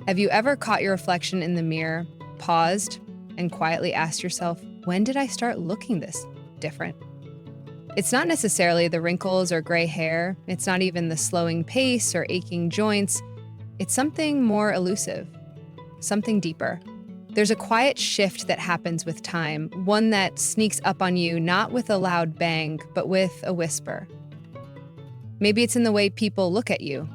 Have you ever caught your reflection in the mirror, paused, and quietly asked yourself, when did I start looking this different? It's not necessarily the wrinkles or gray hair. It's not even the slowing pace or aching joints. It's something more elusive, something deeper. There's a quiet shift that happens with time, one that sneaks up on you not with a loud bang, but with a whisper. Maybe it's in the way people look at you,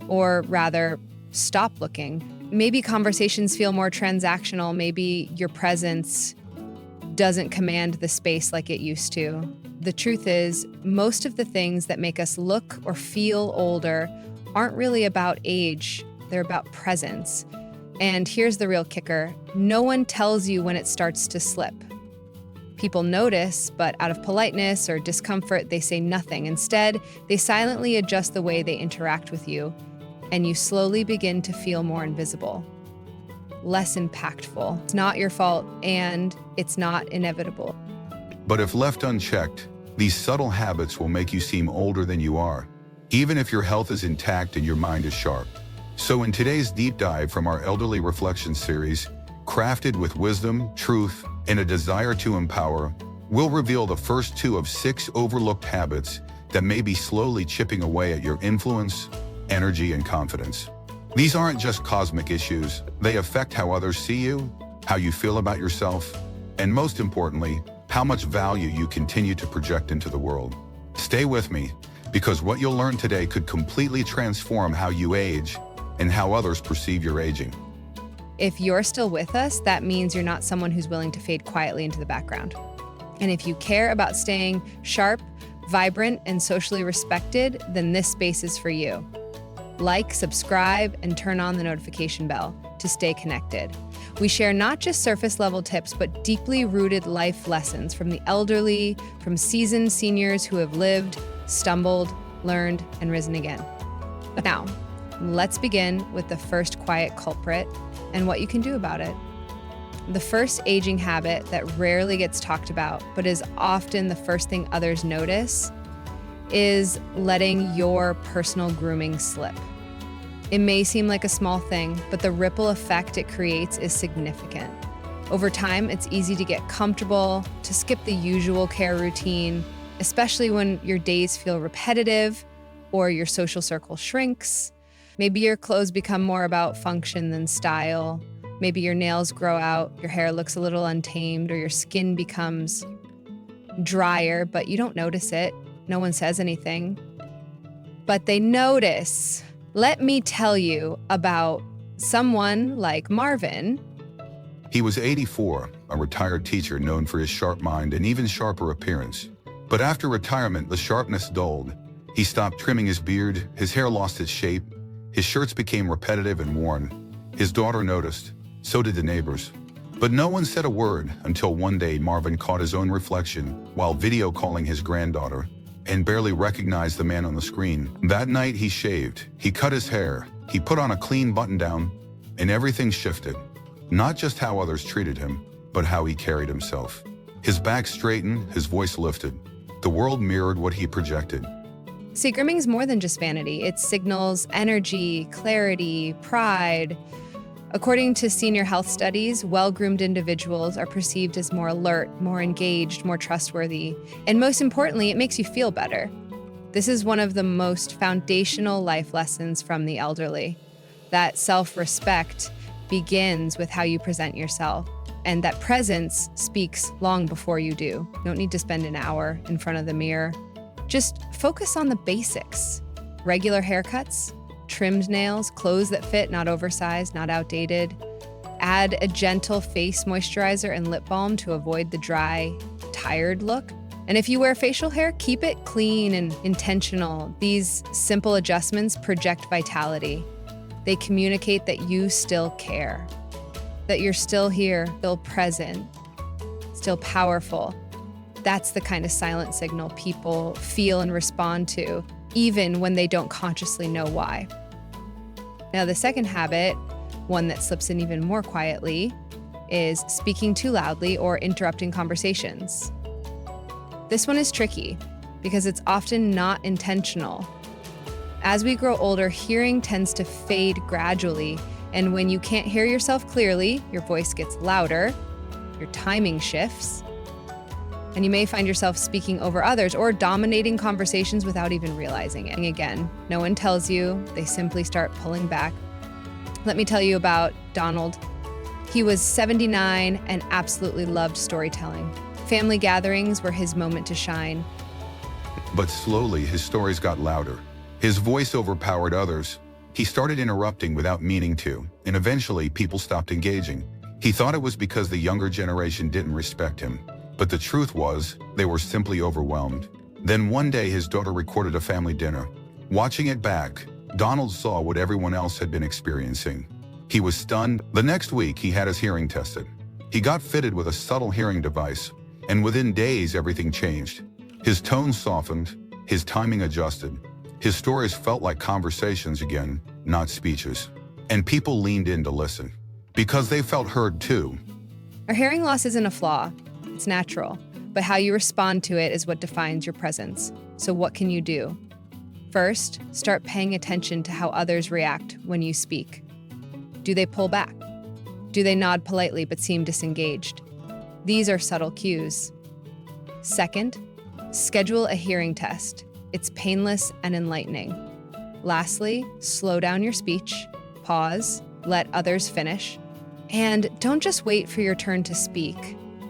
or rather, stop looking. Maybe conversations feel more transactional. Maybe your presence doesn't command the space like it used to. The truth is, most of the things that make us look or feel older aren't really about age, they're about presence. And here's the real kicker: no one tells you when it starts to slip. People notice, but out of politeness or discomfort, they say nothing. Instead, they silently adjust the way they interact with you, and you slowly begin to feel more invisible, less impactful. It's not your fault, and it's not inevitable. But if left unchecked, these subtle habits will make you seem older than you are, even if your health is intact and your mind is sharp. So in today's deep dive from our Elderly Reflection series, crafted with wisdom, truth, and a desire to empower, we'll reveal the first 2 of 6 overlooked habits that may be slowly chipping away at your influence, energy, and confidence. These aren't just cosmic issues. They affect how others see you, how you feel about yourself, and most importantly, how much value you continue to project into the world. Stay with me, because what you'll learn today could completely transform how you age and how others perceive your aging. If you're still with us, that means you're not someone who's willing to fade quietly into the background. And if you care about staying sharp, vibrant, and socially respected, then this space is for you. Like, subscribe, and turn on the notification bell to stay connected. We share not just surface-level tips, but deeply rooted life lessons from the elderly, from seasoned seniors who have lived, stumbled, learned, and risen again. Now, let's begin with the first quiet culprit and what you can do about it. The first aging habit that rarely gets talked about, but is often the first thing others notice, is letting your personal grooming slip. It may seem like a small thing, but the ripple effect it creates is significant. Over time, it's easy to get comfortable, to skip the usual care routine, especially when your days feel repetitive or your social circle shrinks. Maybe your clothes become more about function than style. Maybe your nails grow out, your hair looks a little untamed, or your skin becomes drier, but you don't notice it. No one says anything. But they notice. Let me tell you about someone like Marvin. He was 84, a retired teacher known for his sharp mind and even sharper appearance. But after retirement, the sharpness dulled. He stopped trimming his beard, his hair lost its shape, his shirts became repetitive and worn. His daughter noticed, so did the neighbors. But no one said a word until one day Marvin caught his own reflection while video calling his granddaughter and barely recognized the man on the screen. That night he shaved, he cut his hair, he put on a clean button-down, and everything shifted. Not just how others treated him, but how he carried himself. His back straightened, his voice lifted. The world mirrored what he projected. See, grooming is more than just vanity. It signals energy, clarity, pride. According to senior health studies, well-groomed individuals are perceived as more alert, more engaged, more trustworthy, and most importantly, it makes you feel better. This is one of the most foundational life lessons from the elderly, that self-respect begins with how you present yourself, and that presence speaks long before you do. You don't need to spend an hour in front of the mirror. Just focus on the basics. Regular haircuts, trimmed nails, clothes that fit, not oversized, not outdated. Add a gentle face moisturizer and lip balm to avoid the dry, tired look. And if you wear facial hair, keep it clean and intentional. These simple adjustments project vitality. They communicate that you still care, that you're still here, still present, still powerful. That's the kind of silent signal people feel and respond to, even when they don't consciously know why. Now, the second habit, one that slips in even more quietly, is speaking too loudly or interrupting conversations. This one is tricky because it's often not intentional. As we grow older, hearing tends to fade gradually, And when you can't hear yourself clearly, your voice gets louder, your timing shifts, and you may find yourself speaking over others or dominating conversations without even realizing it. Again, no one tells you, they simply start pulling back. Let me tell you about Donald. He was 79 and absolutely loved storytelling. Family gatherings were his moment to shine. But slowly, his stories got louder. His voice overpowered others. He started interrupting without meaning to, and eventually people stopped engaging. He thought it was because the younger generation didn't respect him. But the truth was, they were simply overwhelmed. Then one day his daughter recorded a family dinner. Watching it back, Donald saw what everyone else had been experiencing. He was stunned. The next week, he had his hearing tested. He got fitted with a subtle hearing device, and within days, everything changed. His tone softened, his timing adjusted. His stories felt like conversations again, not speeches. And people leaned in to listen, because they felt heard too. Our hearing loss isn't a flaw. It's natural, but how you respond to it is what defines your presence. So what can you do? First, start paying attention to how others react when you speak. Do they pull back? Do they nod politely but seem disengaged? These are subtle cues. Second, schedule a hearing test. It's painless and enlightening. Lastly, slow down your speech, pause, let others finish, and don't just wait for your turn to speak.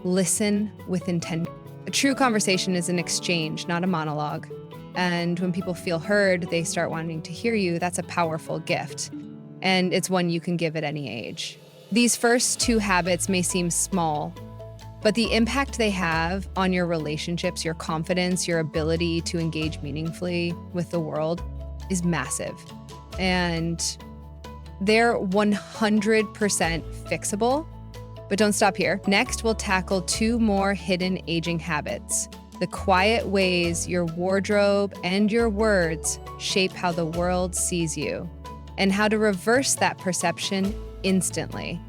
Listen with intent. A true conversation is an exchange, not a monologue. And when people feel heard, they start wanting to hear you. That's a powerful gift. And it's one you can give at any age. These first two habits may seem small, but the impact they have on your relationships, your confidence, your ability to engage meaningfully with the world is massive. And they're 100% fixable. But don't stop here. Next, we'll tackle two more hidden aging habits: the quiet ways your wardrobe and your words shape how the world sees you, and how to reverse that perception instantly.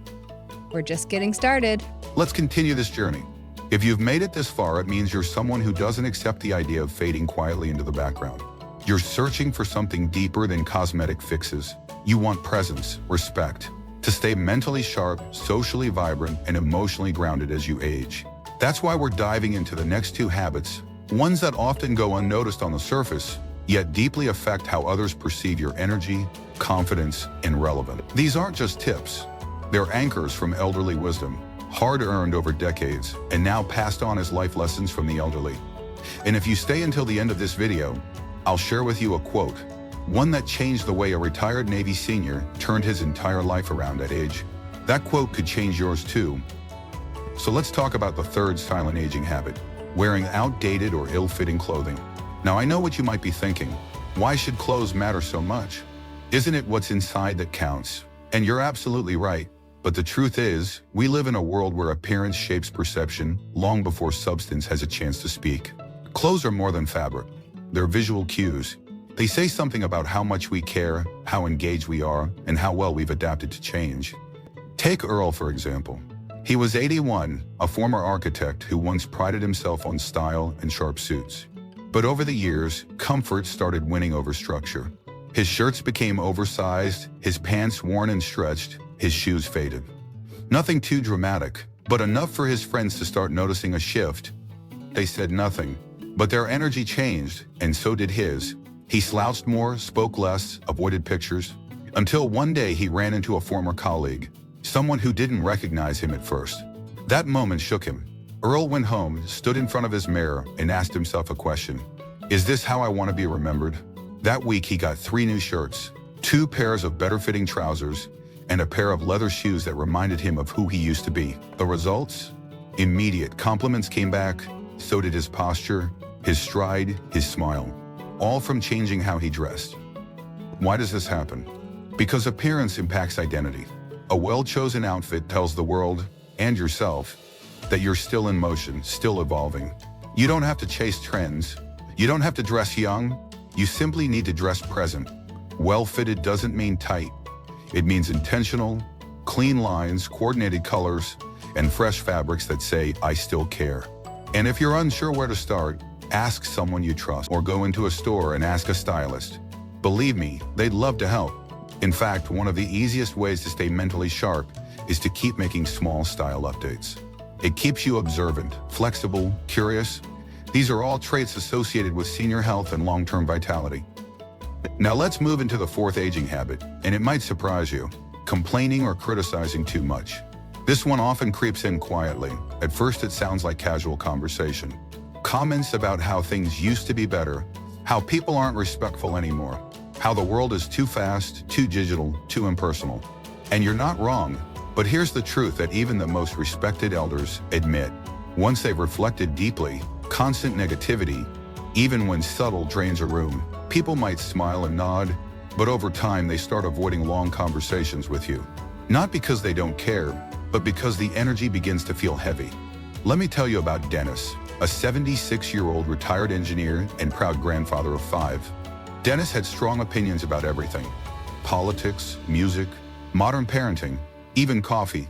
We're just getting started. Let's continue this journey. If you've made it this far, it means you're someone who doesn't accept the idea of fading quietly into the background. You're searching for something deeper than cosmetic fixes. You want presence, respect, to stay mentally sharp, socially vibrant, and emotionally grounded as you age. That's why we're diving into the next two habits, ones that often go unnoticed on the surface, yet deeply affect how others perceive your energy, confidence, and relevance. These aren't just tips. They're anchors from elderly wisdom, hard-earned over decades, and now passed on as life lessons from the elderly. And if you stay until the end of this video, I'll share with you a quote, one that changed the way a retired Navy senior turned his entire life around at age. That quote could change yours too. So let's talk about the third silent aging habit, wearing outdated or ill-fitting clothing. Now I know what you might be thinking. Why should clothes matter so much? Isn't it what's inside that counts? And you're absolutely right. But the truth is, we live in a world where appearance shapes perception long before substance has a chance to speak. Clothes are more than fabric. They're visual cues. They say something about how much we care, how engaged we are, and how well we've adapted to change. Take Earl, for example. He was 81, a former architect who once prided himself on style and sharp suits. But over the years, comfort started winning over structure. His shirts became oversized, his pants worn and stretched, his shoes faded. Nothing too dramatic, but enough for his friends to start noticing a shift. They said nothing, but their energy changed, and so did his. He slouched more, spoke less, avoided pictures, until one day he ran into a former colleague, someone who didn't recognize him at first. That moment shook him. Earl went home, stood in front of his mirror, and asked himself a question. Is this how I want to be remembered? That week he got 3 new shirts, 2 pairs of better-fitting trousers, and a pair of leather shoes that reminded him of who he used to be. The results? Immediate. Compliments came back, so did his posture, his stride, his smile. All from changing how he dressed. Why does this happen? Because appearance impacts identity. A well-chosen outfit tells the world, and yourself, that you're still in motion, still evolving. You don't have to chase trends. You don't have to dress young. You simply need to dress present. Well-fitted doesn't mean tight. It means intentional, clean lines, coordinated colors, and fresh fabrics that say, I still care. And if you're unsure where to start, ask someone you trust or go into a store and ask a stylist. Believe me, they'd love to help. In fact, one of the easiest ways to stay mentally sharp is to keep making small style updates. It keeps you observant, flexible, curious. These are all traits associated with senior health and long-term vitality. Now let's move into the fourth aging habit, and it might surprise you: complaining or criticizing too much. This one often creeps in quietly. At first it sounds like casual conversation. Comments about how things used to be better, how people aren't respectful anymore, how the world is too fast, too digital, too impersonal. And you're not wrong, but here's the truth that even the most respected elders admit. Once they've reflected deeply, constant negativity, even when subtle, drains a room. People might smile and nod, but over time they start avoiding long conversations with you. Not because they don't care, but because the energy begins to feel heavy. Let me tell you about Dennis, a 76-year-old retired engineer and proud grandfather of 5. Dennis had strong opinions about everything: politics, music, modern parenting, even coffee.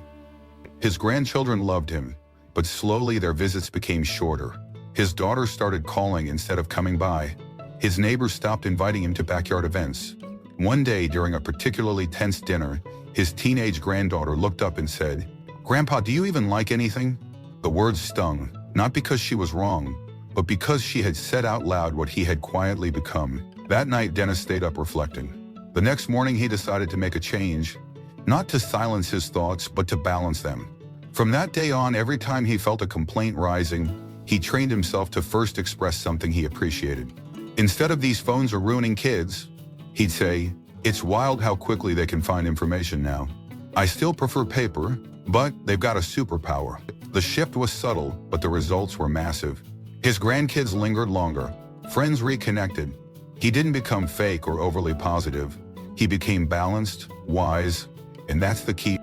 His grandchildren loved him, but slowly their visits became shorter. His daughters started calling instead of coming by. His neighbors stopped inviting him to backyard events. One day during a particularly tense dinner, his teenage granddaughter looked up and said, "Grandpa, do you even like anything?" The words stung, not because she was wrong, but because she had said out loud what he had quietly become. That night, Dennis stayed up reflecting. The next morning, he decided to make a change, not to silence his thoughts, but to balance them. From that day on, every time he felt a complaint rising, he trained himself to first express something he appreciated. Instead of "these phones are ruining kids," he'd say, "It's wild how quickly they can find information now. I still prefer paper, but they've got a superpower." The shift was subtle, but the results were massive. His grandkids lingered longer. Friends reconnected. He didn't become fake or overly positive. He became balanced, wise, and that's the key.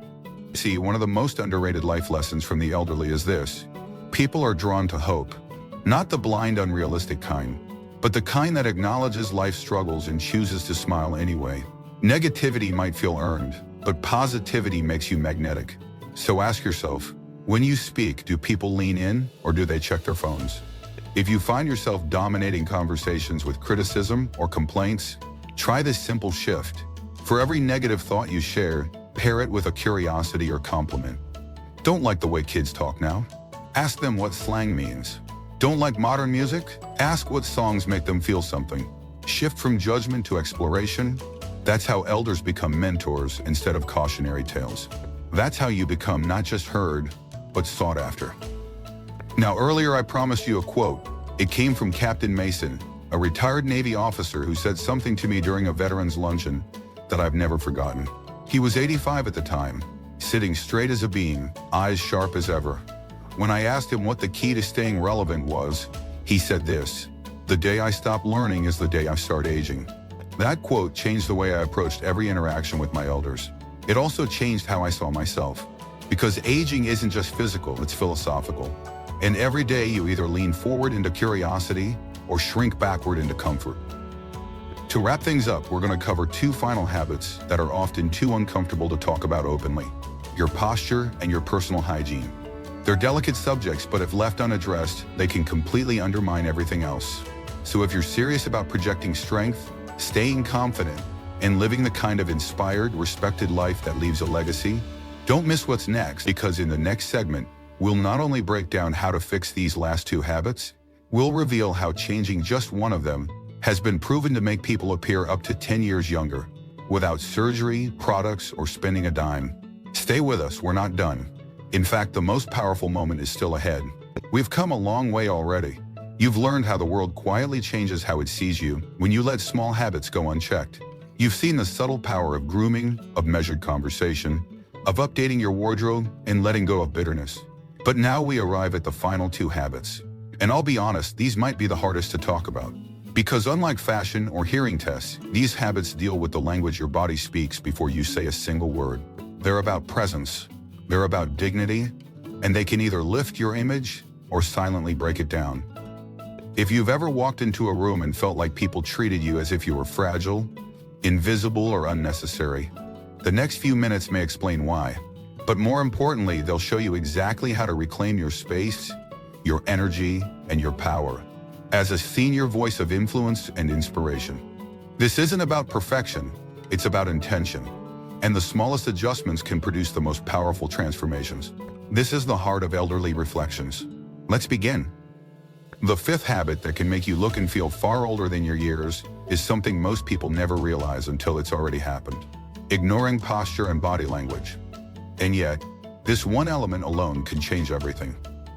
See, one of the most underrated life lessons from the elderly is this: people are drawn to hope. Not the blind, unrealistic kind, but the kind that acknowledges life's struggles and chooses to smile anyway. Negativity might feel earned, but positivity makes you magnetic. So ask yourself, when you speak, do people lean in or do they check their phones? If you find yourself dominating conversations with criticism or complaints, try this simple shift. For every negative thought you share, pair it with a curiosity or compliment. Don't like the way kids talk now? Ask them what slang means. Don't like modern music? Ask what songs make them feel something. Shift from judgment to exploration. That's how elders become mentors instead of cautionary tales. That's how you become not just heard, but sought after. Now, earlier I promised you a quote. It came from Captain Mason, a retired Navy officer who said something to me during a veterans luncheon that I've never forgotten. He was 85 at the time, sitting straight as a beam, eyes sharp as ever. When I asked him what the key to staying relevant was, he said this: "The day I stop learning is the day I start aging." That quote changed the way I approached every interaction with my elders. It also changed how I saw myself. Because aging isn't just physical, it's philosophical. And every day you either lean forward into curiosity or shrink backward into comfort. To wrap things up, we're going to cover 2 final habits that are often too uncomfortable to talk about openly: your posture and your personal hygiene. They're delicate subjects, but if left unaddressed, they can completely undermine everything else. So if you're serious about projecting strength, staying confident, and living the kind of inspired, respected life that leaves a legacy, don't miss what's next, because in the next segment, we'll not only break down how to fix these last 2 habits, we'll reveal how changing just one of them has been proven to make people appear up to 10 years younger, without surgery, products, or spending a dime. Stay with us, we're not done. In fact, the most powerful moment is still ahead. We've come a long way already. You've learned how the world quietly changes how it sees you when you let small habits go unchecked. You've seen the subtle power of grooming, of measured conversation, of updating your wardrobe and letting go of bitterness. But now we arrive at the final 2 habits. And I'll be honest, these might be the hardest to talk about. Because unlike fashion or hearing tests, these habits deal with the language your body speaks before you say a single word. They're about presence, they're about dignity, and they can either lift your image or silently break it down. If you've ever walked into a room and felt like people treated you as if you were fragile, invisible, or unnecessary, the next few minutes may explain why. But more importantly, they'll show you exactly how to reclaim your space, your energy, and your power as a senior voice of influence and inspiration. This isn't about perfection. it's about intention. And the smallest adjustments can produce the most powerful transformations. This is the heart of elderly reflections. Let's begin. The fifth habit that can make you look and feel far older than your years is something most people never realize until it's already happened. Ignoring posture and body language. And yet, this one element alone can change everything.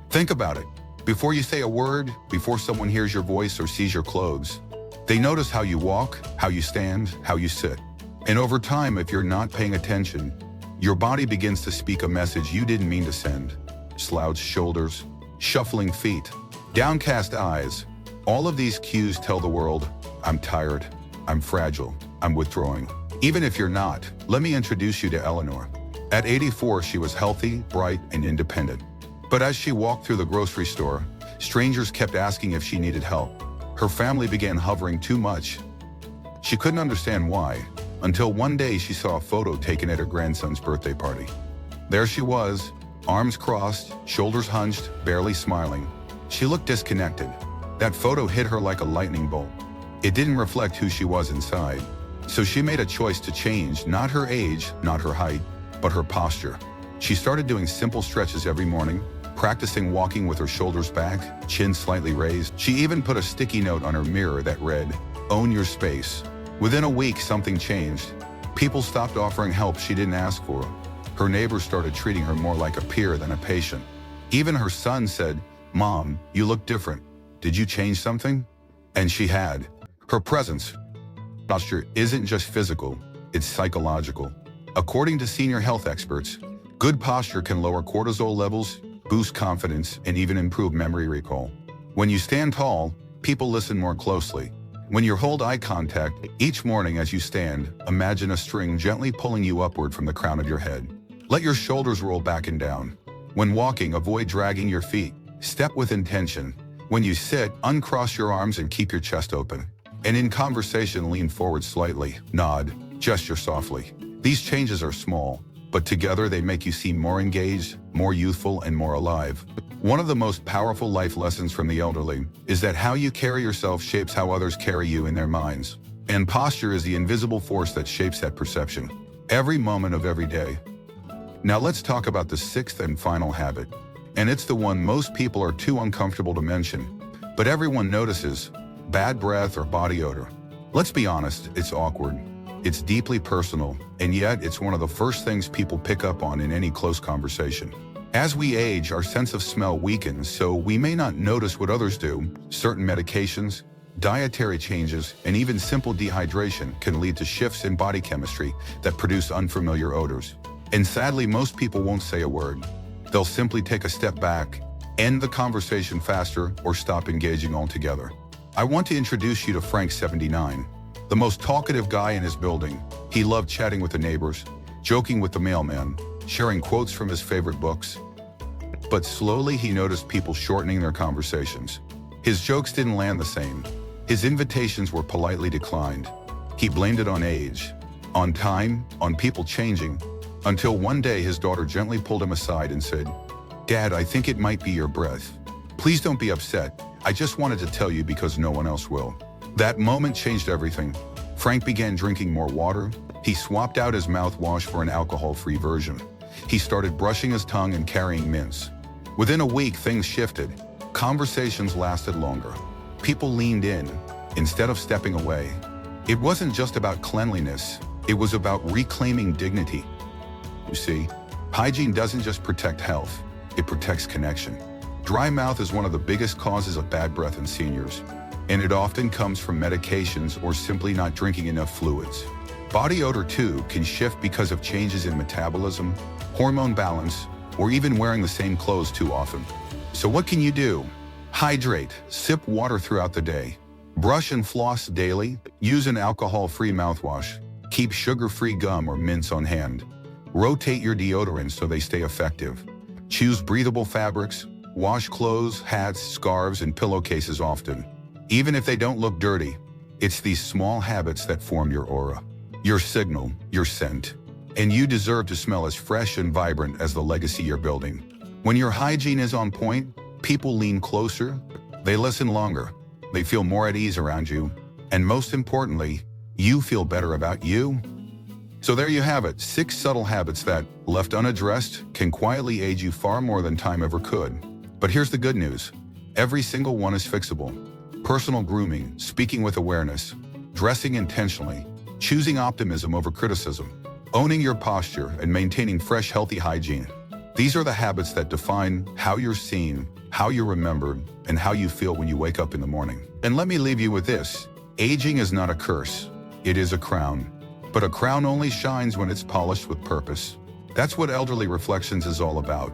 Think about it. Before you say a word, before someone hears your voice or sees your clothes, they notice how you walk, how you stand, how you sit. And over time, if you're not paying attention, your body begins to speak a message you didn't mean to send. Slouched shoulders, shuffling feet, downcast eyes. All of these cues tell the world, I'm tired, I'm fragile, I'm withdrawing. Even if you're not, let me introduce you to Eleanor. At 84, she was healthy, bright, and independent. But as she walked through the grocery store, strangers kept asking if she needed help. Her family began hovering too much. She couldn't understand why, until one day she saw a photo taken at her grandson's birthday party. There she was, arms crossed, shoulders hunched, barely smiling. She looked disconnected. That photo hit her like a lightning bolt. It didn't reflect who she was inside. So she made a choice to change, not her age, not her height, but her posture. She started doing simple stretches every morning, practicing walking with her shoulders back, chin slightly raised. She even put a sticky note on her mirror that read, "Own your space." Within a week, something changed. People stopped offering help she didn't ask for. Her neighbors started treating her more like a peer than a patient. Even her son said, "Mom, you look different. Did you change something?" And she had. Her presence, posture isn't just physical, it's psychological. According to senior health experts, good posture can lower cortisol levels, boost confidence, and even improve memory recall. When you stand tall, people listen more closely. When you hold eye contact each morning as you stand, imagine a string gently pulling you upward from the crown of your head. Let your shoulders roll back and down. When walking, avoid dragging your feet. Step with intention. When you sit, uncross your arms and keep your chest open. And in conversation, lean forward slightly, nod, gesture softly. These changes are small, but together they make you seem more engaged, more youthful, and more alive. One of the most powerful life lessons from the elderly is that how you carry yourself shapes how others carry you in their minds. And posture is the invisible force that shapes that perception, every moment of every day. Now let's talk about the sixth and final habit. And it's the one most people are too uncomfortable to mention, but everyone notices: bad breath or body odor. Let's be honest, it's awkward. It's deeply personal, and yet it's one of the first things people pick up on in any close conversation. As we age, our sense of smell weakens, so we may not notice what others do. Certain medications, dietary changes, and even simple dehydration can lead to shifts in body chemistry that produce unfamiliar odors. And sadly, most people won't say a word. They'll simply take a step back, end the conversation faster, or stop engaging altogether. I want to introduce you to Frank, 79, the most talkative guy in his building. He loved chatting with the neighbors, joking with the mailman, sharing quotes from his favorite books. But slowly he noticed people shortening their conversations. His jokes didn't land the same. His invitations were politely declined. He blamed it on age, on time, on people changing, until one day his daughter gently pulled him aside and said, "Dad, I think it might be your breath. Please don't be upset. I just wanted to tell you because no one else will." That moment changed everything. Frank began drinking more water. He swapped out his mouthwash for an alcohol-free version. He started brushing his tongue and carrying mints. Within a week, things shifted. Conversations lasted longer. People leaned in, instead of stepping away. It wasn't just about cleanliness. It was about reclaiming dignity. You see, hygiene doesn't just protect health, it protects connection. Dry mouth is one of the biggest causes of bad breath in seniors, and it often comes from medications or simply not drinking enough fluids. Body odor too can shift because of changes in metabolism, hormone balance, or even wearing the same clothes too often. So what can you do? Hydrate, sip water throughout the day, brush and floss daily, use an alcohol-free mouthwash, keep sugar-free gum or mints on hand. Rotate your deodorants so they stay effective. Choose breathable fabrics, wash clothes, hats, scarves, and pillowcases often. Even if they don't look dirty, it's these small habits that form your aura, your signal, your scent. And you deserve to smell as fresh and vibrant as the legacy you're building. When your hygiene is on point, people lean closer, they listen longer, they feel more at ease around you, and most importantly, you feel better about you. So there you have it, 6 subtle habits that, left unaddressed, can quietly age you far more than time ever could. But here's the good news. Every single one is fixable. Personal grooming, speaking with awareness, dressing intentionally, choosing optimism over criticism, owning your posture, and maintaining fresh, healthy hygiene. These are the habits that define how you're seen, how you're remembered, and how you feel when you wake up in the morning. And let me leave you with this. Aging is not a curse. It is a crown. But a crown only shines when it's polished with purpose. That's what Elderly Reflections is all about.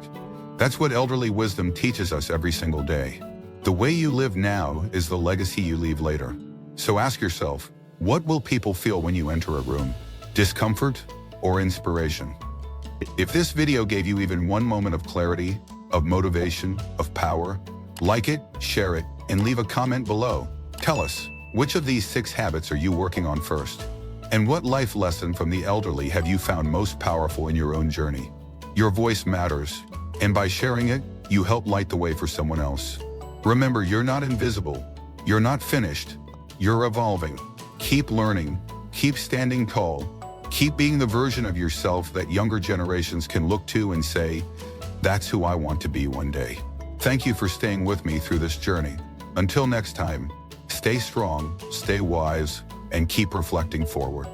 That's what elderly wisdom teaches us every single day. The way you live now is the legacy you leave later. So ask yourself, what will people feel when you enter a room? Discomfort or inspiration? If this video gave you even one moment of clarity, of motivation, of power, like it, share it, and leave a comment below. Tell us, which of these 6 habits are you working on first? And what life lesson from the elderly have you found most powerful in your own journey? Your voice matters, and by sharing it, you help light the way for someone else. Remember, you're not invisible. You're not finished. You're evolving. Keep learning. Keep standing tall. Keep being the version of yourself that younger generations can look to and say, that's who I want to be one day. Thank you for staying with me through this journey. Until next time, stay strong, stay wise, and keep reflecting forward.